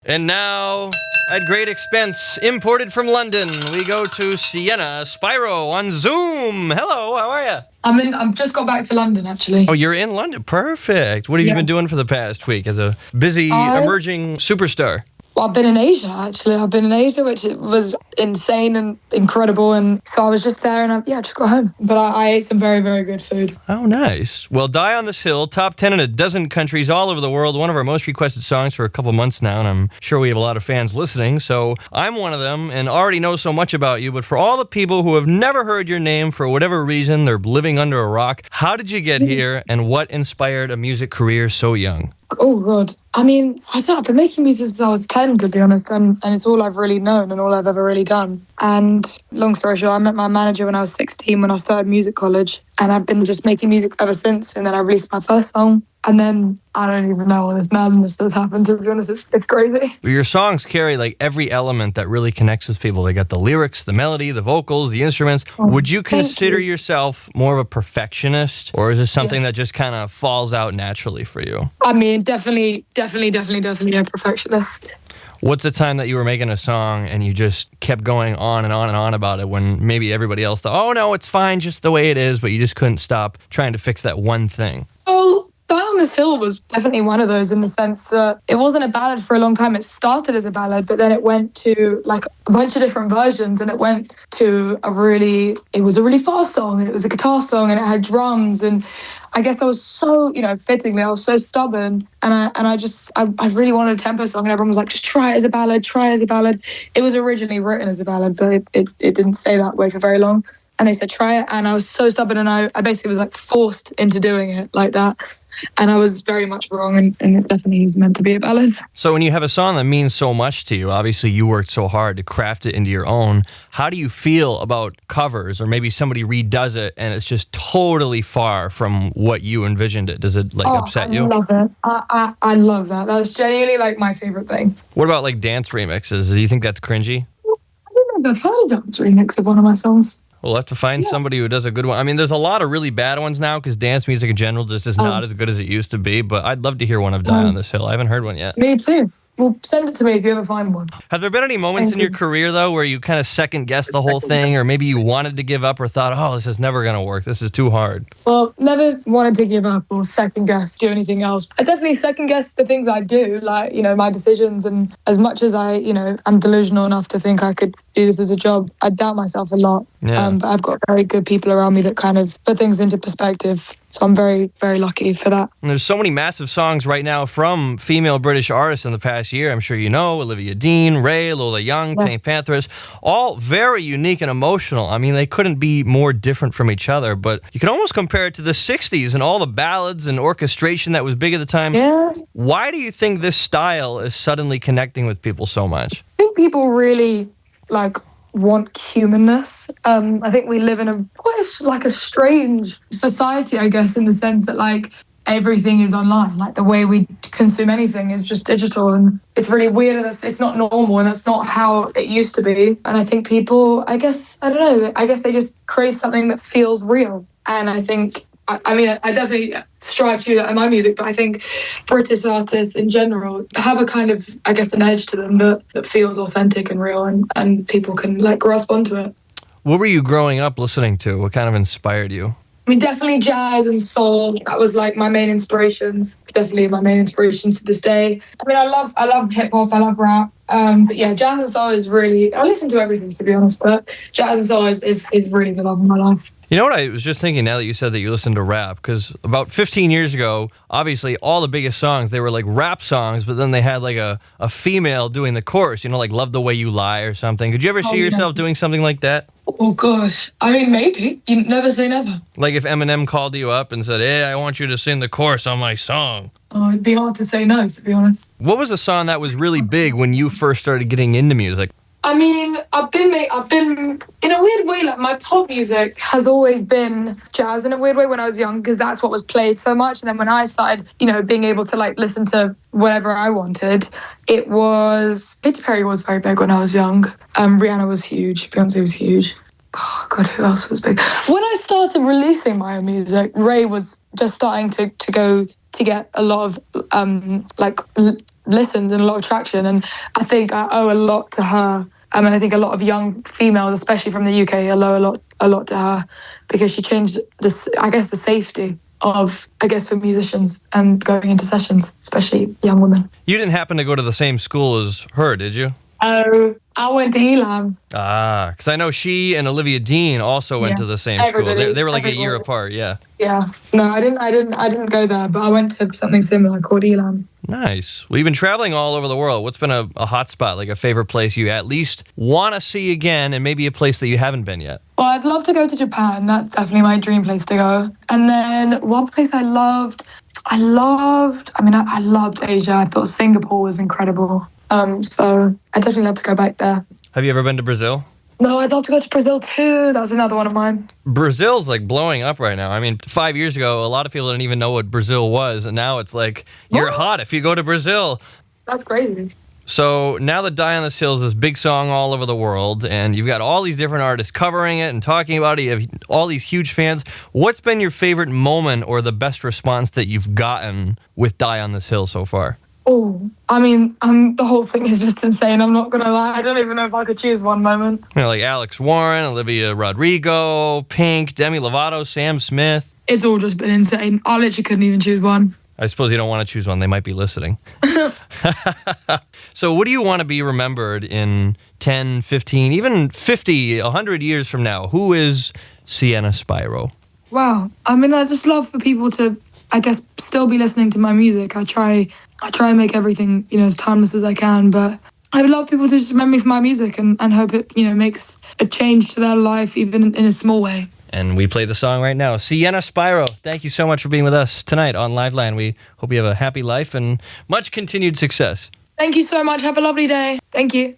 And now, at great expense, imported from London, we go to SIENNA SPURO on Zoom. Hello, how are you? I've just got back to London, actually. Oh, you're in London. Perfect. What have you been doing for the past week as a busy, emerging superstar? Well, I've been in Asia, actually. I've been in Asia, which was insane and incredible. And so I was just there and I just got home. But I ate some very, very good food. Oh, nice. Well, Die on This Hill, top 10 in a dozen countries all over the world. One of our most requested songs for a couple months now, and I'm sure we have a lot of fans listening. So I'm one of them and already know so much about you. But for all the people who have never heard your name for whatever reason, they're living under a rock, how did you get here and what inspired a music career so young? Oh, God. I mean, I've been making music since I was 10, to be honest, and it's all I've really known and all I've ever really done. And long story short, I met my manager when I was 16 when I started music college, and I've been just making music ever since. And then I released my first song, and then I don't even know all this madness that's happened, to be honest. It's crazy. Your songs carry like every element that really connects with people. They got the lyrics, the melody, the vocals, the instruments. Would you consider yourself more of a perfectionist, or is this something that just kind of falls out naturally for you? I mean, definitely a perfectionist. What's the time that you were making a song and you just kept going on and on and on about it when maybe everybody else thought, oh no, it's fine just the way it is, but you just couldn't stop trying to fix that one thing? Well, Die on This Hill was definitely one of those, in the sense that it wasn't a ballad for a long time. It started as a ballad, but then it went to like a bunch of different versions, and it went to it was a really fast song, and it was a guitar song, and it had drums. And I guess I was so, fittingly, I was so stubborn, and I really wanted a tempo song, and everyone was like, just try it as a ballad, try it as a ballad. It was originally written as a ballad, but it didn't stay that way for very long. And they said, try it. And I was so stubborn, and I basically was like forced into doing it like that. And I was very much wrong, and it definitely is meant to be a ballad. So when you have a song that means so much to you, obviously you worked so hard to craft it into your own. How do you feel about covers, or maybe somebody redoes it and it's just totally far from what you envisioned it? Does it upset you? I love it. I love that. That's genuinely like my favorite thing. What about like dance remixes? Do you think that's cringy? I don't know if I've heard a dance remix of one of my songs. We'll have to find somebody who does a good one. I mean, there's a lot of really bad ones now because dance music in general just is not as good as it used to be, but I'd love to hear one of Die on This Hill. I haven't heard one yet. Me too. Well, send it to me if you ever find one. Have there been any moments in your career, though, where you kind of second-guessed the whole thing, or maybe you wanted to give up or thought, oh, this is never going to work, this is too hard? Well, never wanted to give up or second-guess, do anything else. I definitely second-guess the things I do, like, my decisions. And as much as I'm delusional enough to think I could do this as a job, I doubt myself a lot. Yeah. But I've got very good people around me that kind of put things into perspective. So I'm very, very lucky for that. And there's so many massive songs right now from female British artists in the past year. I'm sure you know Olivia Dean, Ray, Lola Young, Pink Panthers, all very unique and emotional. I mean, they couldn't be more different from each other, but you can almost compare it to the 60s and all the ballads and orchestration that was big at the time. Yeah. Why do you think this style is suddenly connecting with people so much? I think people really, want humanness. I think we live in a strange society, I guess, in the sense that everything is online. Like the way we consume anything is just digital, and it's really weird, and it's not normal, and that's not how it used to be. And I think people, I guess they just crave something that feels real. And I think, I definitely strive to do that in my music, but I think British artists in general have a kind of, an edge to them that feels authentic and real, and people can grasp onto it. What were you growing up listening to? What kind of inspired you? I mean, definitely jazz and soul. That was my main inspirations. Definitely my main inspirations to this day. I mean, I love hip hop. I love rap. But yeah, jazz and soul is really. I listen to everything, to be honest, but jazz and soul is really the love of my life. You know what I was just thinking now that you said that you listened to rap? Because about 15 years ago, obviously all the biggest songs, they were rap songs, but then they had a female doing the chorus, like Love the Way You Lie or something. Could you ever see yourself doing something like that? Oh gosh, I mean, maybe. You never say never. Like if Eminem called you up and said, hey, I want you to sing the chorus on my song. Oh, it'd be hard to say no, to be honest. What was the song that was really big when you first started getting into music? I mean, I've been in a weird way, my pop music has always been jazz in a weird way when I was young, because that's what was played so much. And then when I started, being able to listen to whatever I wanted, it was, Katy Perry was very big when I was young. Rihanna was huge. Beyonce was huge. Oh God, who else was big? When I started releasing my own music, Ray was just starting to go to get a lot of listens and a lot of traction. And I think I owe a lot to her. And I think a lot of young females, especially from the UK, owe a lot to her, because she changed this, I guess, the safety of, I guess, for musicians and going into sessions, especially young women. You didn't happen to go to the same school as her, did you? Oh, I went to Elam. Ah, because I know she and Olivia Dean also went to the same school. They were like a year apart, yeah. Yeah. No, I didn't go there, but I went to something similar called Elam. Nice. Well, you've been traveling all over the world. What's been a hot spot, like a favorite place you at least want to see again, and maybe a place that you haven't been yet? Well, I'd love to go to Japan. That's definitely my dream place to go. And then one place I loved Asia. I thought Singapore was incredible. So I definitely love to go back there. Have you ever been to Brazil? No, I'd love to go to Brazil too. That's another one of mine. Brazil's like blowing up right now. I mean, 5 years ago, a lot of people didn't even know what Brazil was, and now it's like, you're hot if you go to Brazil. That's crazy. So now that Die on This Hill is this big song all over the world, and you've got all these different artists covering it and talking about it, you have all these huge fans. What's been your favorite moment or the best response that you've gotten with Die on This Hill so far? Oh, I mean, the whole thing is just insane. I'm not going to lie. I don't even know if I could choose one moment. You know, like Alex Warren, Olivia Rodrigo, Pink, Demi Lovato, Sam Smith. It's all just been insane. I literally couldn't even choose one. I suppose you don't want to choose one. They might be listening. So what do you want to be remembered in 10, 15, even 50, 100 years from now? Who is Sienna Spiro? Wow. I mean, I just love for people to, I guess, still be listening to my music. I try and make everything, as timeless as I can, but I would love people to just remember me for my music and hope it, makes a change to their life, even in a small way. And we play the song right now. Sienna Spiro, thank you so much for being with us tonight on Liveline. We hope you have a happy life and much continued success. Thank you so much. Have a lovely day. Thank you.